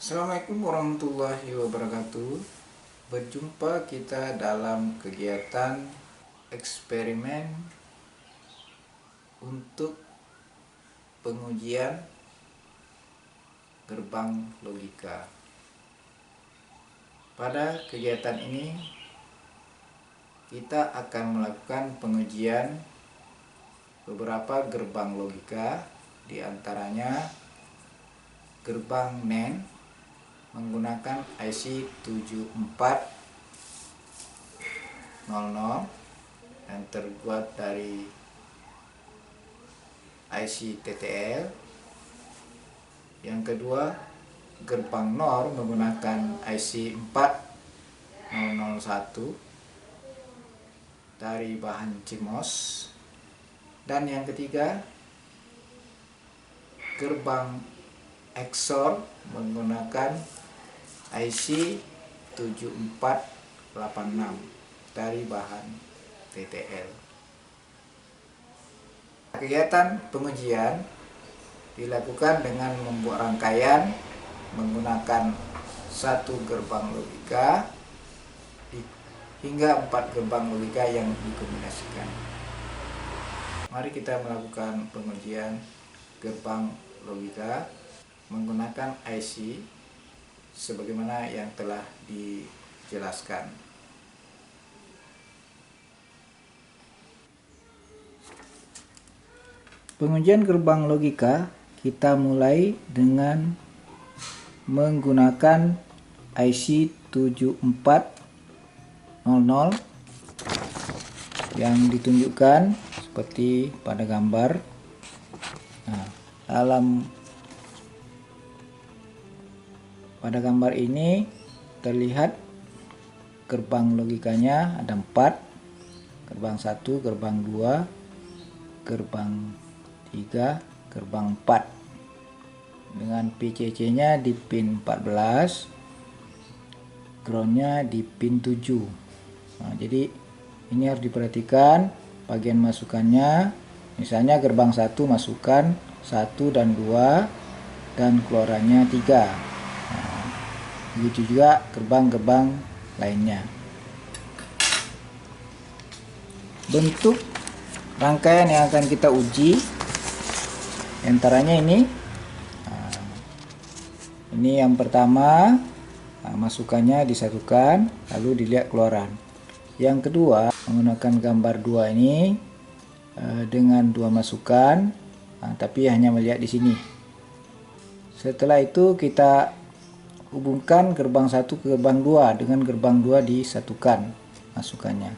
Assalamualaikum warahmatullahi wabarakatuh. Berjumpa kita dalam kegiatan eksperimen untuk pengujian gerbang logika. Pada kegiatan ini kita akan melakukan pengujian beberapa gerbang logika, diantaranya gerbang NAND menggunakan IC 7400 yang terbuat dari IC TTL. Yang kedua, gerbang NOR menggunakan IC 4001 dari bahan CMOS. Dan yang ketiga, gerbang XOR menggunakan IC 7486 dari bahan TTL. Kegiatan pengujian dilakukan dengan membuat rangkaian menggunakan satu gerbang logika hingga 4 gerbang logika yang dikombinasikan. Mari kita melakukan pengujian gerbang logika menggunakan IC sebagaimana yang telah dijelaskan. Pengujian gerbang logika kita mulai dengan menggunakan IC 7400 yang ditunjukkan seperti pada gambar. Pada gambar ini terlihat gerbang logikanya ada 4, gerbang 1, gerbang 2, gerbang 3, gerbang 4 dengan PCC-nya di pin 14, ground-nya di pin 7. Jadi ini harus diperhatikan bagian masukannya. Misalnya gerbang 1 masukkan 1 dan 2 dan keluarannya 3. Begitu juga gerbang-gerbang lainnya. Bentuk rangkaian yang akan kita uji antaranya ini. Ini yang pertama, masukannya disatukan lalu dilihat keluaran. Yang kedua, menggunakan gambar 2 ini dengan 2 masukan, tapi hanya melihat di sini. Setelah itu kita hubungkan gerbang 1 ke gerbang 2 dengan gerbang 2 disatukan masukannya.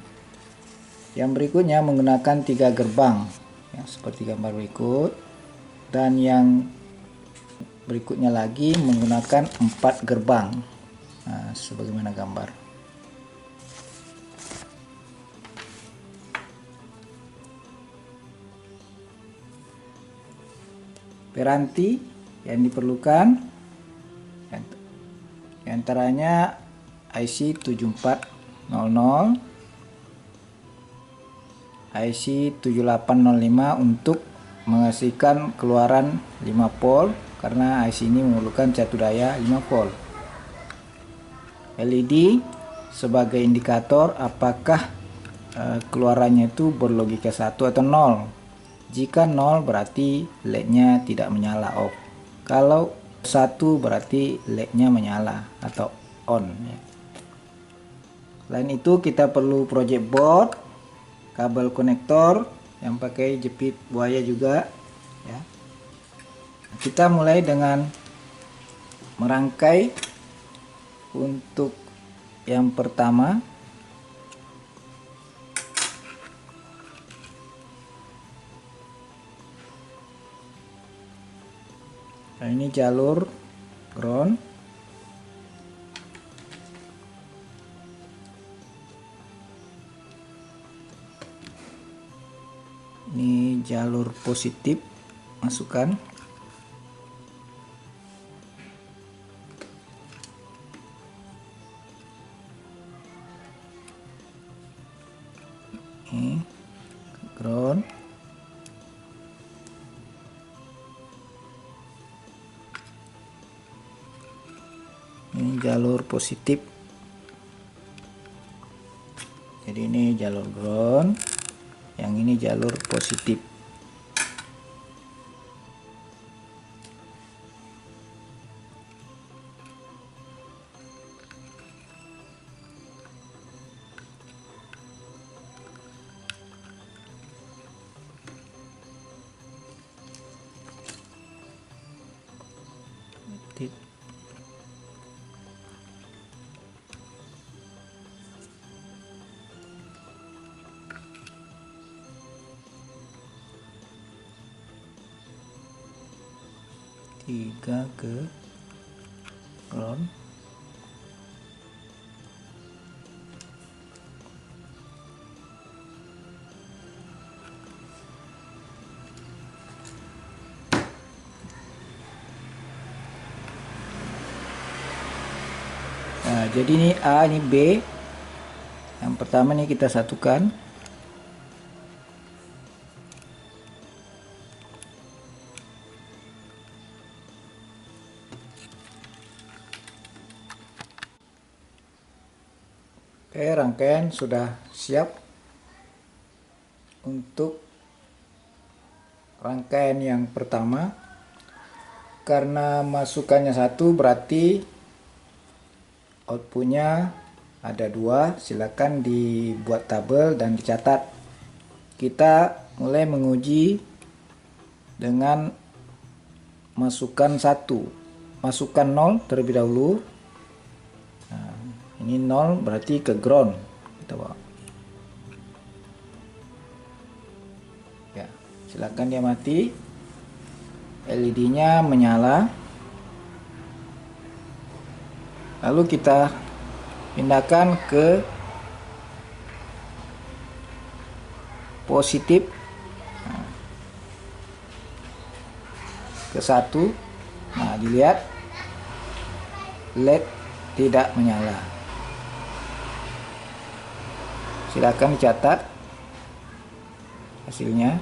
Yang berikutnya menggunakan 3 gerbang ya, seperti gambar berikut, dan yang berikutnya lagi menggunakan 4 gerbang sebagaimana gambar. Peranti yang diperlukan antaranya IC 7400, IC 7805 untuk menghasilkan keluaran 5 volt karena IC ini memerlukan satu daya 5 volt. LED sebagai indikator apakah keluarannya itu berlogika 1 atau 0. Jika 0 berarti LED-nya tidak menyala, off. Kalau 1 berarti LED-nya menyala atau on ya. Selain itu kita perlu project board, kabel konektor yang pakai jepit buaya juga ya. Kita mulai dengan merangkai untuk yang pertama. Nah, ini jalur ground. Ini jalur positif, masukkan. Ini ground. ini jalur positif, jadi ini jalur ground, yang ini jalur positif. Tiga ke ground. Nah, jadi ini A, ini B. Yang pertama nih kita satukan. Oke, rangkaian sudah siap untuk rangkaian yang pertama. Karena masukannya satu berarti outputnya ada dua. Silakan dibuat tabel dan dicatat. Kita mulai menguji dengan masukkan 1, masukkan 0 terlebih dahulu. Nah, ini 0 berarti ke ground, kita bawa. Ya, silakan dia mati, LED-nya menyala. Lalu kita pindahkan ke positif, ke 1. Nah, dilihat LED tidak menyala. Silakan dicatat hasilnya.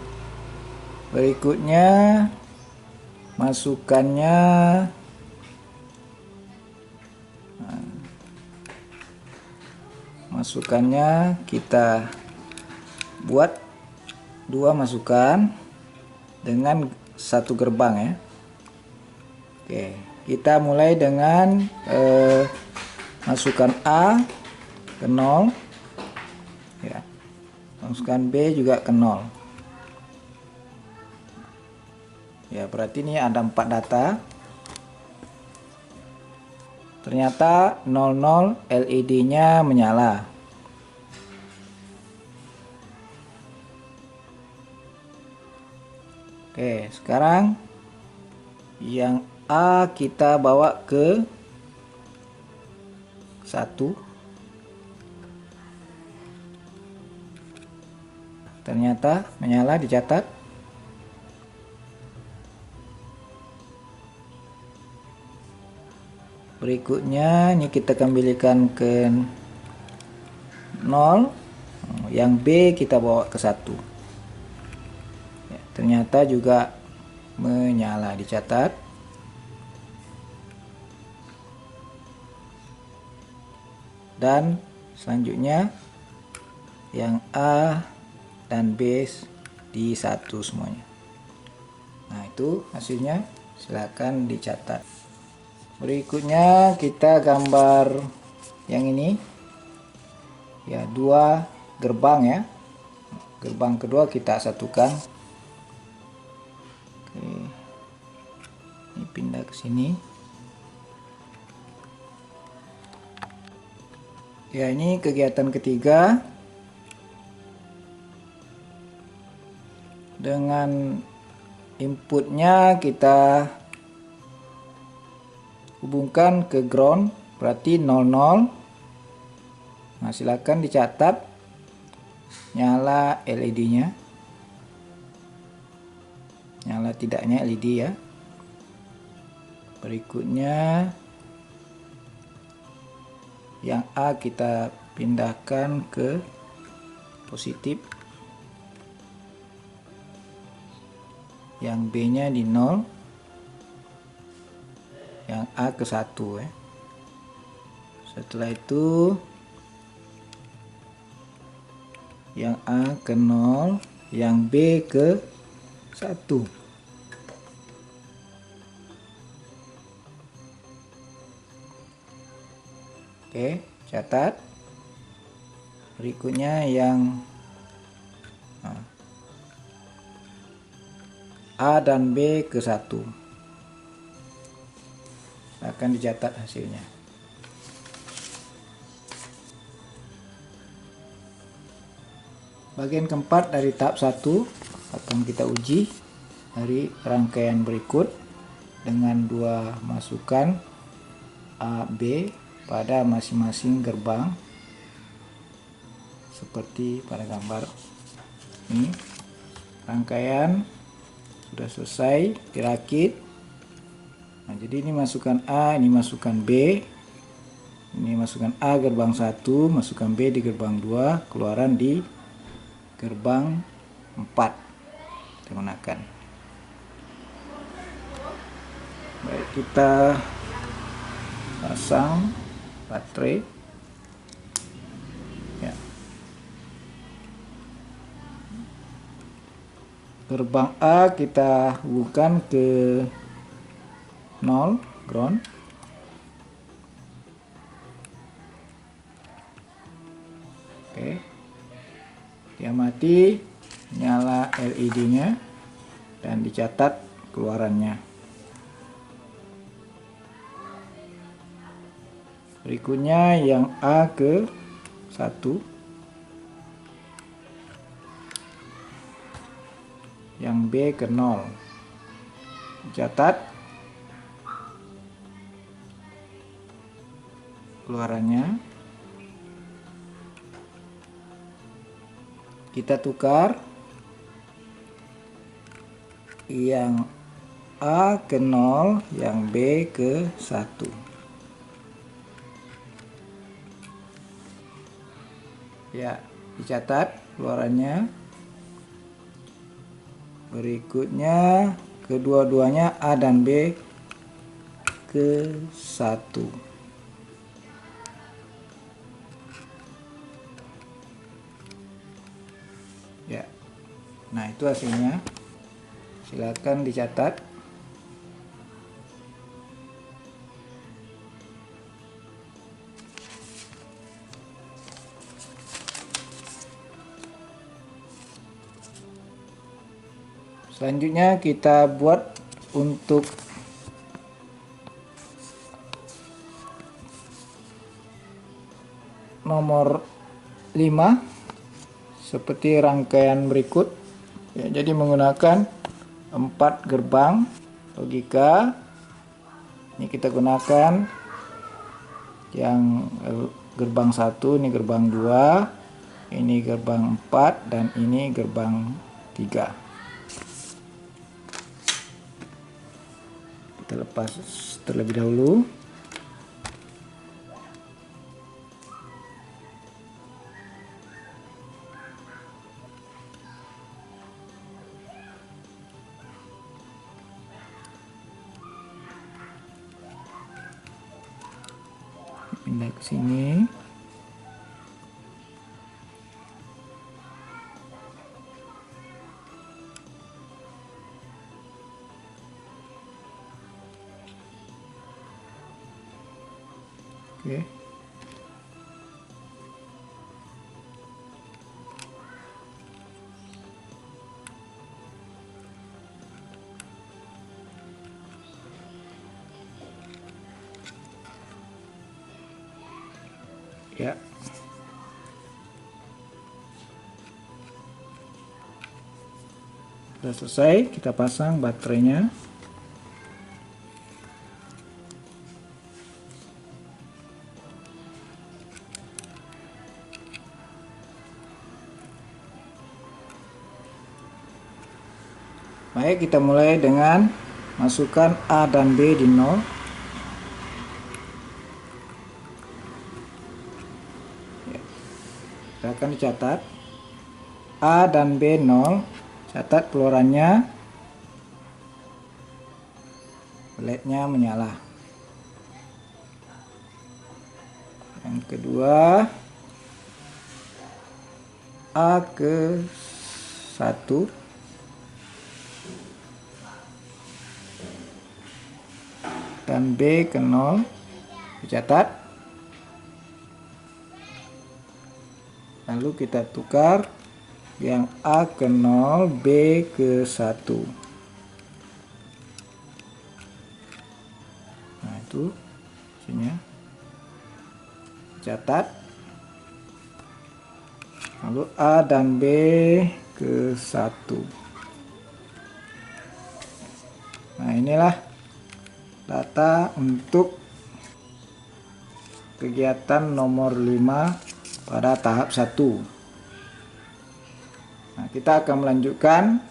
Berikutnya masukannya kita buat 2 masukan dengan 1 gerbang ya. Oke, kita mulai dengan masukkan A ke 0 ya, masukkan B juga ke 0 ya, berarti ini ada 4 data. Ternyata 00 LED-nya menyala. Oke, sekarang yang A kita bawa ke 1. Ternyata menyala, dicatat. Berikutnya ini kita kembalikan ke 0. Yang B kita bawa ke 1. Ya, ternyata juga menyala, dicatat. Dan selanjutnya yang A dan B di 1 semuanya. Nah, itu hasilnya, silakan dicatat. Berikutnya kita gambar yang ini ya, 2 gerbang ya. Gerbang kedua kita satukan. Oke, ini pindah ke sini ya. Ini kegiatan ketiga dengan inputnya kita hubungkan ke ground, berarti 00. Nah, silakan dicatat nyala LED-nya, nyala tidaknya LED ya. Berikutnya yang A kita pindahkan ke positif, yang B nya di 0, yang A ke 1 ya. Setelah itu yang A ke 0, yang B ke 1. Oke, catat. Berikutnya yang A dan B ke 1. Akan dicatat hasilnya. Bagian keempat dari tahap 1 akan kita uji dari rangkaian berikut dengan dua masukan A, B pada masing-masing gerbang seperti pada gambar ini. Rangkaian sudah selesai dirakit. Nah, jadi ini masukan A, ini masukan B, ini masukan A gerbang 1, masukan B di gerbang 2, keluaran di gerbang 4 kita gunakan. Baik, kita pasang baterai ya. Gerbang A kita hubungkan ke 0 ground. Oke, dia mati, nyala LED-nya dan dicatat keluarannya. Berikutnya yang A ke 1, yang B ke 0, dicatat keluarannya. Kita tukar, yang A ke 0, yang B ke 1. Ya, dicatat keluarannya. Berikutnya kedua-duanya A dan B ke 1. Ya. Nah, itu hasilnya. Silakan dicatat. Selanjutnya kita buat untuk nomor 5 seperti rangkaian berikut ya. Jadi menggunakan 4 gerbang logika. Ini kita gunakan yang gerbang 1, ini gerbang 2, ini gerbang 4, dan ini gerbang 3. Kita lepas terlebih dahulu. Pindah ke sini. Oke. Ya. Sudah selesai, kita pasang baterainya. Baik, kita mulai dengan masukkan A dan B di 0. Ya. Silakan dicatat. A dan B 0. Catat keluarannya. LED-nya menyala. Yang kedua A ke 1 dan B ke 0 dicatat. Lalu kita tukar yang A ke 0, B ke 1. Nah, itu hasilnya. Catat. Lalu A dan B ke 1. Nah, inilah data untuk kegiatan nomor 5 pada tahap 1. Nah, kita akan melanjutkan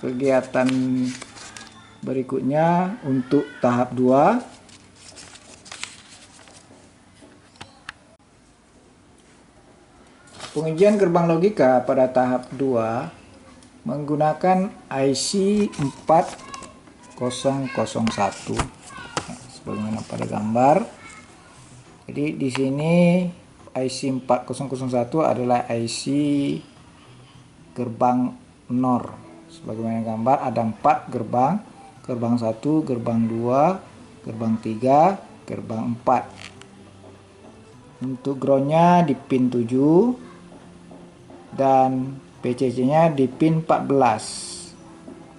kegiatan berikutnya untuk tahap 2. Pengujian gerbang logika pada tahap 2 menggunakan IC 4001 sebagaimana pada gambar. Jadi di sini IC 4001 adalah IC gerbang NOR. Sebagaimana gambar ada 4 gerbang, gerbang 1, gerbang 2, gerbang 3, gerbang 4. Untuk groundnya di pin 7 dan PCC-nya di pin 14.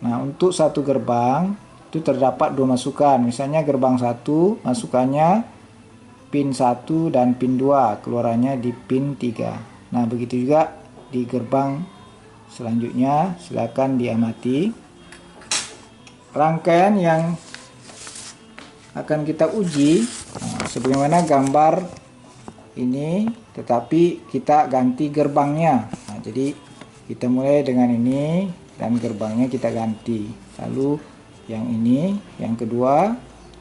Nah, untuk satu gerbang itu terdapat 2 masukan. Misalnya gerbang 1 masukannya pin 1 dan pin 2, keluarannya di pin 3. Nah, begitu juga di gerbang selanjutnya. Silakan diamati. Rangkaian yang akan kita uji sebagaimana gambar ini, tetapi kita ganti gerbangnya. Nah, jadi kita mulai dengan ini dan gerbangnya kita ganti. Lalu yang ini, yang kedua,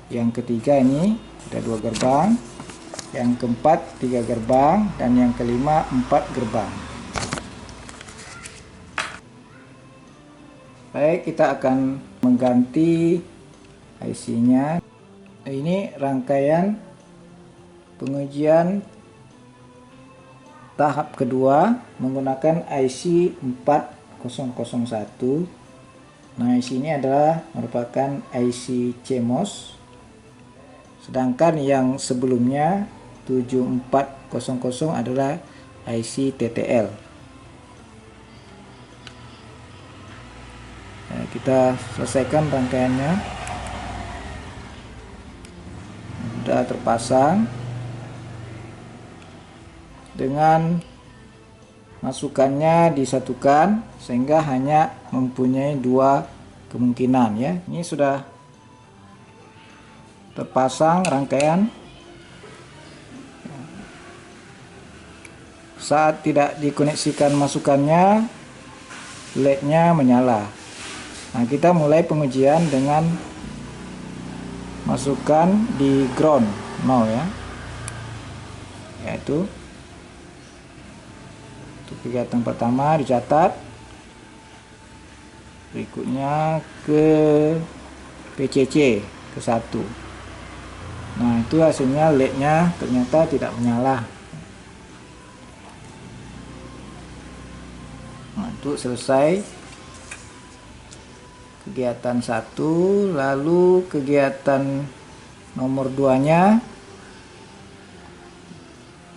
yang ketiga ini ada 2 gerbang, yang keempat 3 gerbang, dan yang kelima 4 gerbang. Baik, kita akan mengganti IC-nya. Ini rangkaian pengujian tahap kedua menggunakan IC 4001. Nah, IC ini adalah merupakan IC CMOS. Sedangkan yang sebelumnya 7400 adalah IC TTL. Nah, kita selesaikan rangkaiannya. Sudah terpasang. Dengan masukannya disatukan sehingga hanya mempunyai 2 kemungkinan ya. Ini sudah terpasang rangkaian. Saat tidak dikoneksikan masukannya, LED-nya menyala. Nah, kita mulai pengujian dengan masukkan di ground 0 ya. Yaitu kegiatan pertama dicatat, berikutnya ke PCC ke 1. Nah, itu hasilnya LED-nya ternyata tidak menyala. Nah, itu selesai kegiatan 1. Lalu kegiatan nomor 2-nya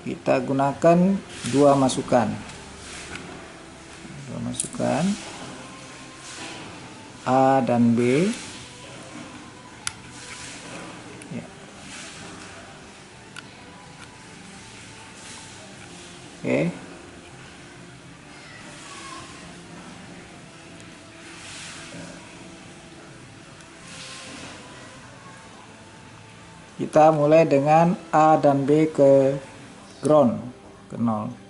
kita gunakan 2 masukan. A dan B ya. Oke. Kita mulai dengan A dan B ke ground ke 0.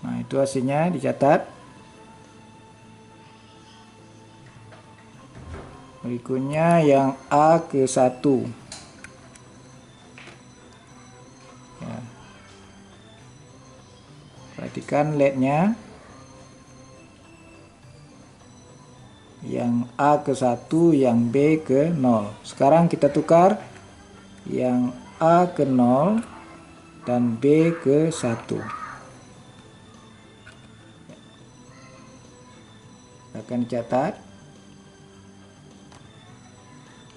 Nah, itu hasilnya dicatat. Berikutnya yang A ke 1 ya. Perhatikan LED-nya. yang A ke 1, yang B ke 0. Sekarang kita tukar yang A ke 0 dan B ke 1. Akan dicatat.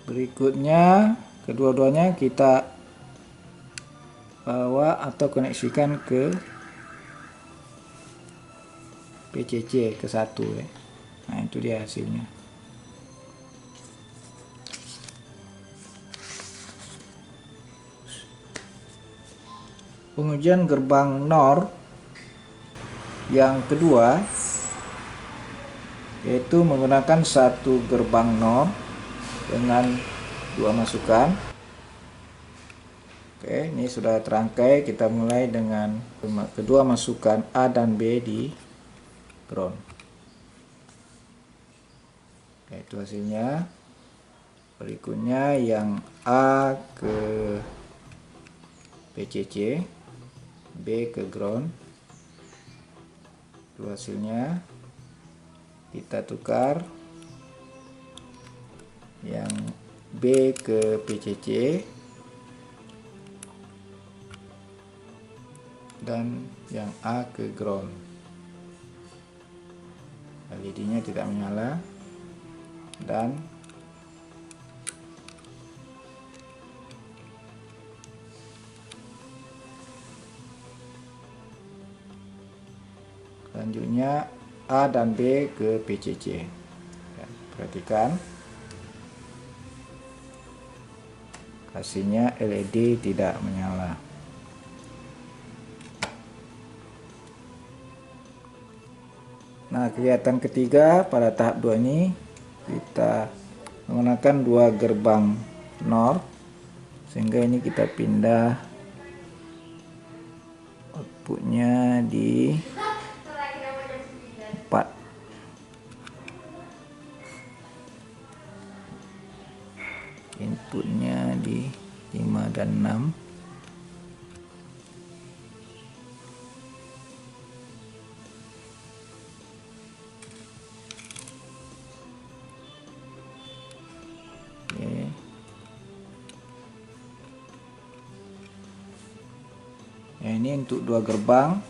Berikutnya kedua-duanya kita bawa atau koneksikan ke PCC ke 1 ya. Nah, itu dia hasilnya. Pengujian gerbang NOR yang kedua yaitu menggunakan satu gerbang NOR dengan 2 masukan. Oke, ini sudah terangkai. Kita mulai dengan kedua masukan A dan B di ground. Oke, itu hasilnya. Berikutnya yang A ke PCC, B ke ground. Itu hasilnya. Kita tukar yang B ke PCC dan yang A ke ground. LED-nya tidak menyala dan selanjutnya A dan B ke PCC. Ya, perhatikan hasilnya LED tidak menyala. Nah, kegiatan ketiga pada tahap 2 ini kita menggunakan 2 gerbang NOR, sehingga ini kita pindah outputnya di 4. Inputnya di 5 dan 6. Oke. Ya, ini untuk 2 gerbang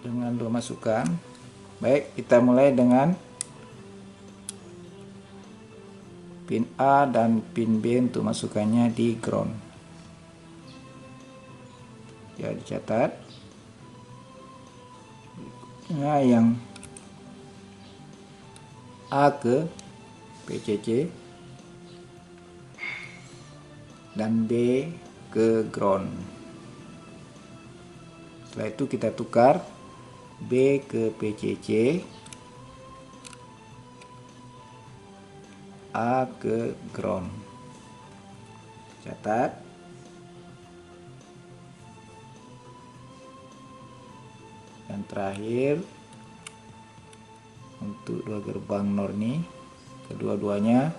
dengan 2 masukan. Baik, kita mulai dengan pin A dan pin B untuk masukannya di ground. Ya, dicatat. Nah, yang A ke PCC dan B ke ground. Setelah itu kita tukar B ke PCC, A ke ground. Catat. Dan terakhir untuk 2 gerbang NOR ini, kedua-duanya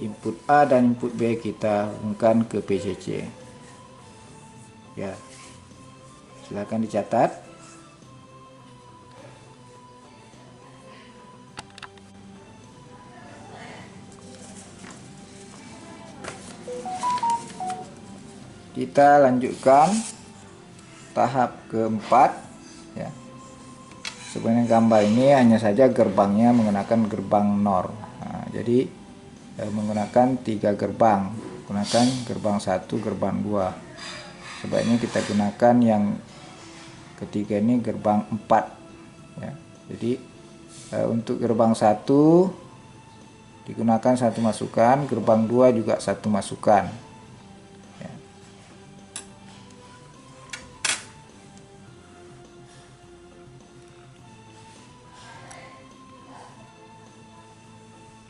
input A dan input B kita hubungkan ke PCC. Ya, silakan dicatat. Kita lanjutkan tahap keempat ya. Sebenarnya gambar ini hanya saja gerbangnya menggunakan gerbang NOR. Nah, jadi menggunakan 3 gerbang, gunakan gerbang 1, gerbang 2. Sebaiknya kita gunakan yang ketiga ini gerbang 4 ya. Jadi untuk gerbang 1 digunakan 1 masukan, gerbang 2 juga 1 masukan ya.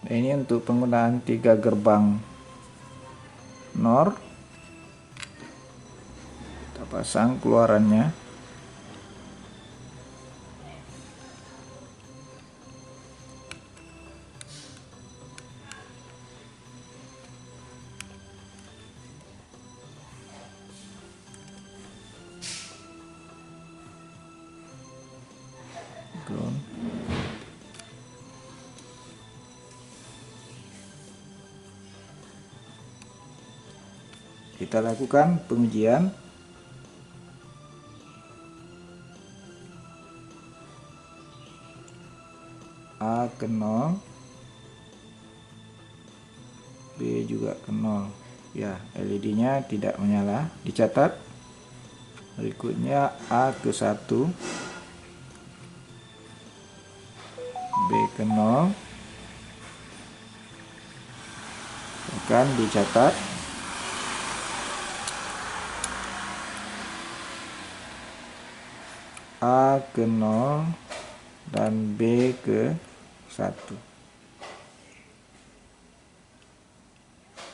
Nah, ini untuk penggunaan 3 gerbang NOR. Kita pasang keluarannya. ground. Kita lakukan pengujian. A ke 0, B juga ke 0. Ya, LED-nya tidak menyala, dicatat. Berikutnya A ke 1, B ke 0, akan dicatat. A ke 0 dan B ke 1.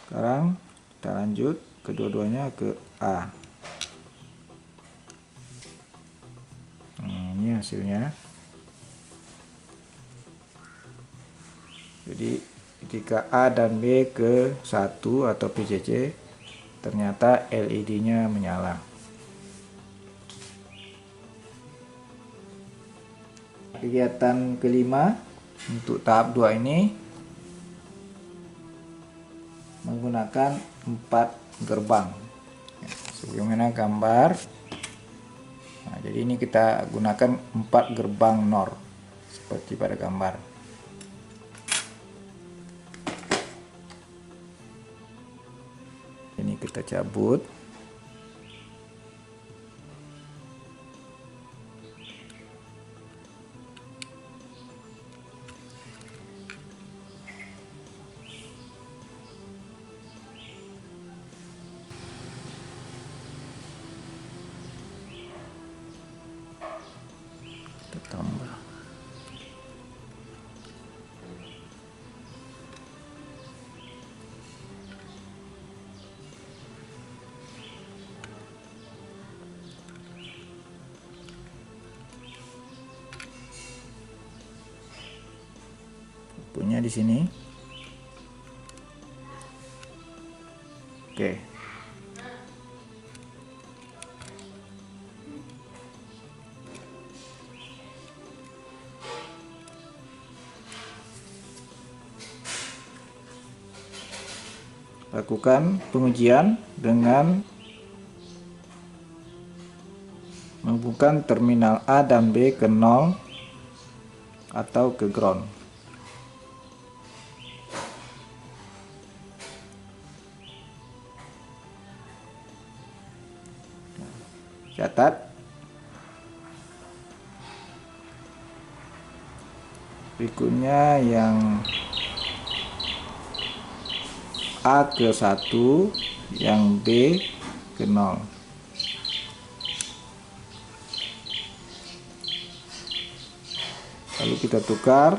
Sekarang kita lanjut kedua-duanya ke A. Ini hasilnya. Jadi ketika A dan B ke 1 atau PCC, ternyata LED-nya menyala. Kegiatan kelima untuk tahap 2 ini menggunakan 4 gerbang. Sebagaimana gambar. Nah, jadi ini kita gunakan 4 gerbang NOR seperti pada gambar. Ini kita cabut. Kita tambah. Punya di sini. Oke. Lakukan pengujian dengan menghubungkan terminal A dan B ke 0 atau ke ground. Catat. Berikutnya yang A ke 1, yang B ke 0. Lalu kita tukar.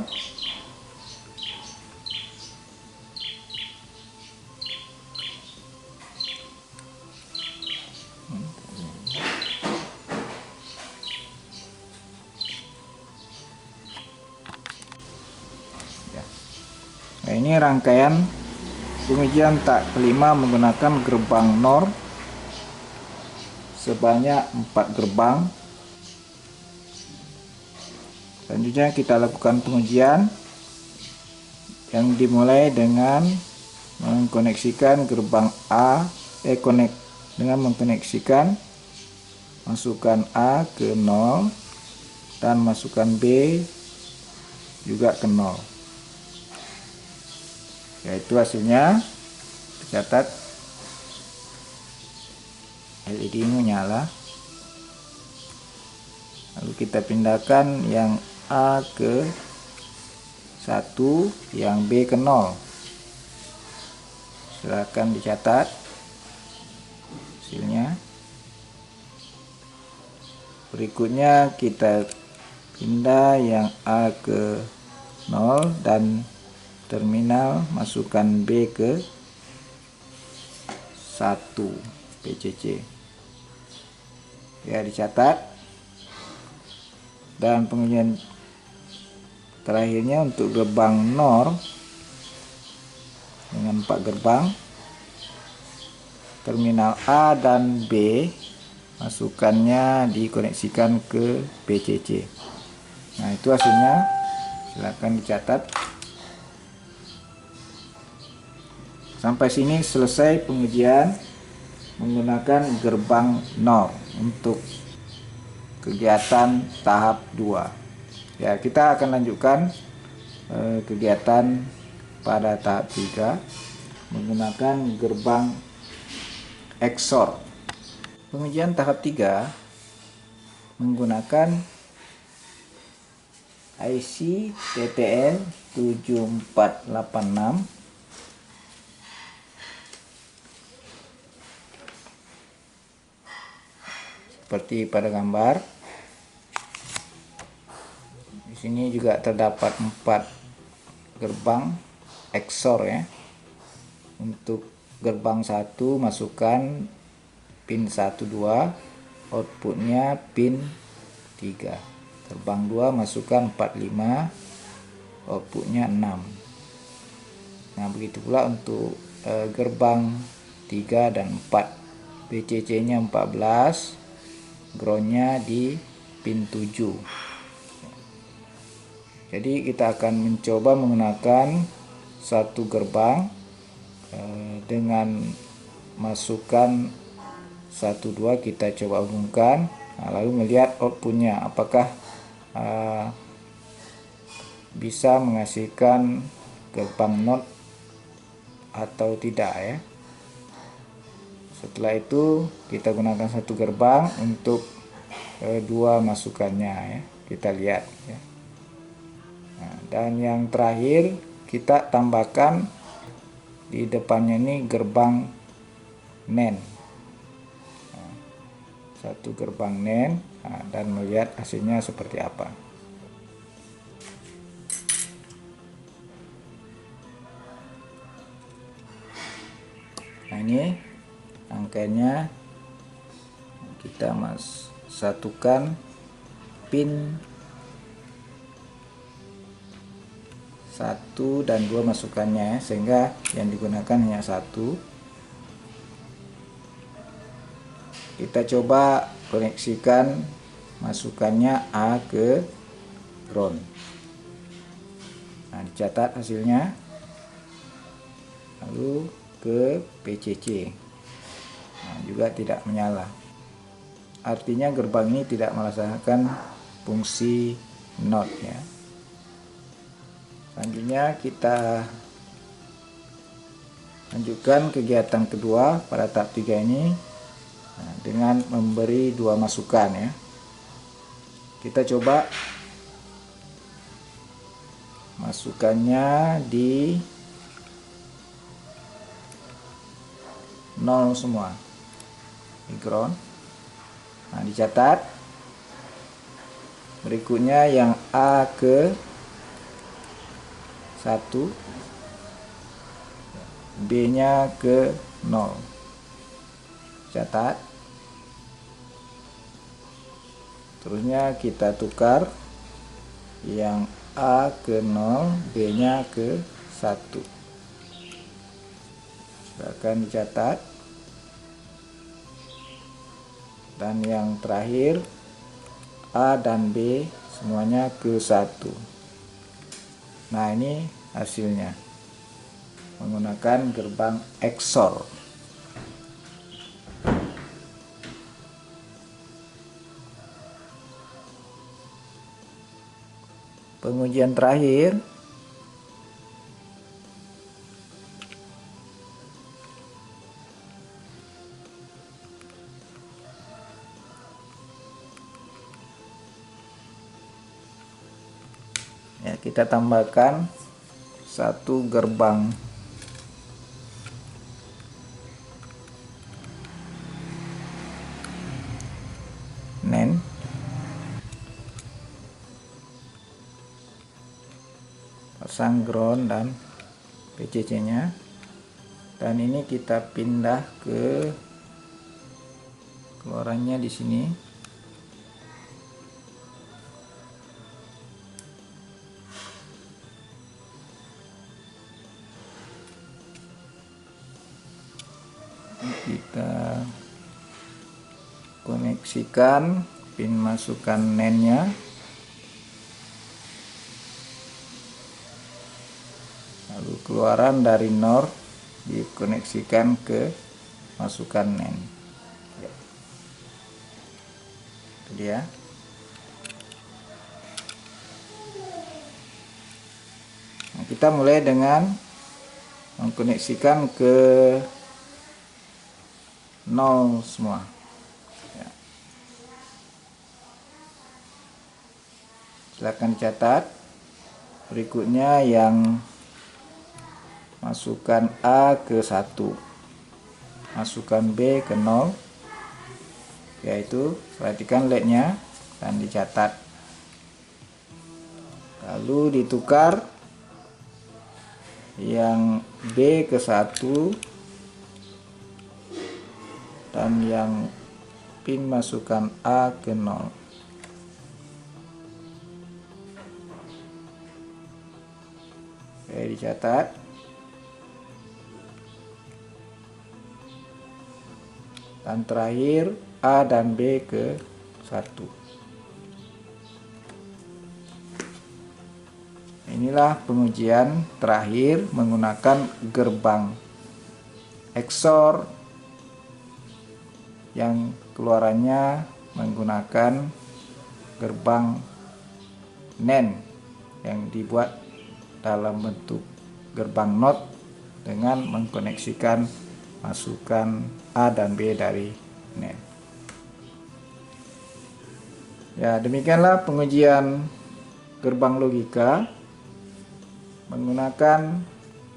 Nah, ini rangkaian pengujian tahap kelima menggunakan gerbang NOR sebanyak 4 gerbang. Selanjutnya kita lakukan pengujian yang dimulai dengan mengkoneksikan gerbang A, dengan mengkoneksikan masukkan A ke 0 dan masukkan B juga ke 0. Yaitu hasilnya tercatat LED menyala. Lalu kita pindahkan yang A ke 1, yang B ke 0. Silakan dicatat hasilnya. Berikutnya kita pindah yang A ke 0 dan terminal masukkan B ke 1 PCC. Ya, dicatat. Dan pengujian terakhirnya untuk gerbang NOR dengan 4 gerbang, terminal A dan B masukannya dikoneksikan ke PCC. Nah, itu hasilnya, silakan dicatat. Sampai sini selesai pengujian menggunakan gerbang 0 untuk kegiatan tahap 2. Ya, kita akan lanjutkan kegiatan pada tahap 3 menggunakan gerbang XOR. Pengujian tahap 3 menggunakan IC TTL 7486 seperti pada gambar. Di sini juga terdapat 4 gerbang XOR ya. Untuk gerbang 1 masukkan pin 1 2, outputnya pin 3. Gerbang 2 masukkan 4 5, outputnya 6. Nah, begitu pula untuk gerbang 3 dan 4. BCC nya 14, groundnya di pin 7. Jadi kita akan mencoba menggunakan satu gerbang dengan masukkan 1 2, kita coba hubungkan. Nah, lalu melihat outputnya apakah bisa menghasilkan gerbang NOT atau tidak ya. Setelah itu kita gunakan satu gerbang untuk 2 masukannya ya. Kita lihat ya. Nah, dan yang terakhir kita tambahkan di depannya ini gerbang NAND. Nah, satu gerbang NAND, nah, dan melihat hasilnya seperti apa. Nah, ini rangkaiannya. Kita satukan pin 1 dan 2 masukannya ya, sehingga yang digunakan hanya 1. Kita coba koneksikan masukannya A ke ground. Nah, dicatat hasilnya. Lalu ke PCC. Nah, juga tidak menyala. Artinya gerbang ini tidak melaksanakan fungsi NOT ya. Selanjutnya kita lanjutkan kegiatan kedua pada tahap 3 ini dengan memberi 2 masukan ya. Kita coba masukannya di 0 semua di ground. Nah, dicatat. Berikutnya yang A ke 1, B nya ke 0. Catat. Terusnya kita tukar yang A ke 0, B nya ke 1. Silakan dicatat. Dan yang terakhir A dan B semuanya ke 1. Nah, ini hasilnya menggunakan gerbang XOR. Pengujian terakhir ya, kita tambahkan satu gerbang NAND, pasang ground dan PCC nya, dan ini kita pindah ke keluarannya di sini. Kita koneksikan pin masukan NAND nya. keluaran dari NOR dikoneksikan ke masukan NAND. Ya. Itu dia. Nah, kita mulai dengan mengkoneksikan ke 0 semua. Ya. Silakan catat. Berikutnya yang masukkan A ke 1, masukkan B ke 0, yaitu perhatikan LED-nya dan dicatat. Lalu ditukar yang B ke 1 dan yang pin masukkan A ke 0. Oke, dicatat. Dan terakhir A dan B ke 1. Inilah pengujian terakhir menggunakan gerbang XOR yang keluarannya menggunakan gerbang NAND yang dibuat dalam bentuk gerbang NOT dengan mengkoneksikan masukan A dan B dari NAND. Ya, demikianlah pengujian gerbang logika menggunakan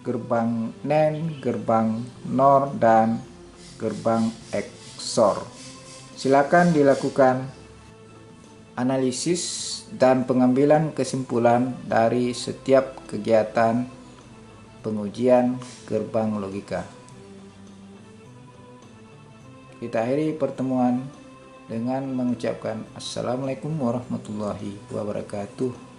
gerbang NAND, gerbang NOR, dan gerbang XOR. Silakan dilakukan analisis dan pengambilan kesimpulan dari setiap kegiatan pengujian gerbang logika. Kita akhiri pertemuan dengan mengucapkan Assalamualaikum warahmatullahi wabarakatuh.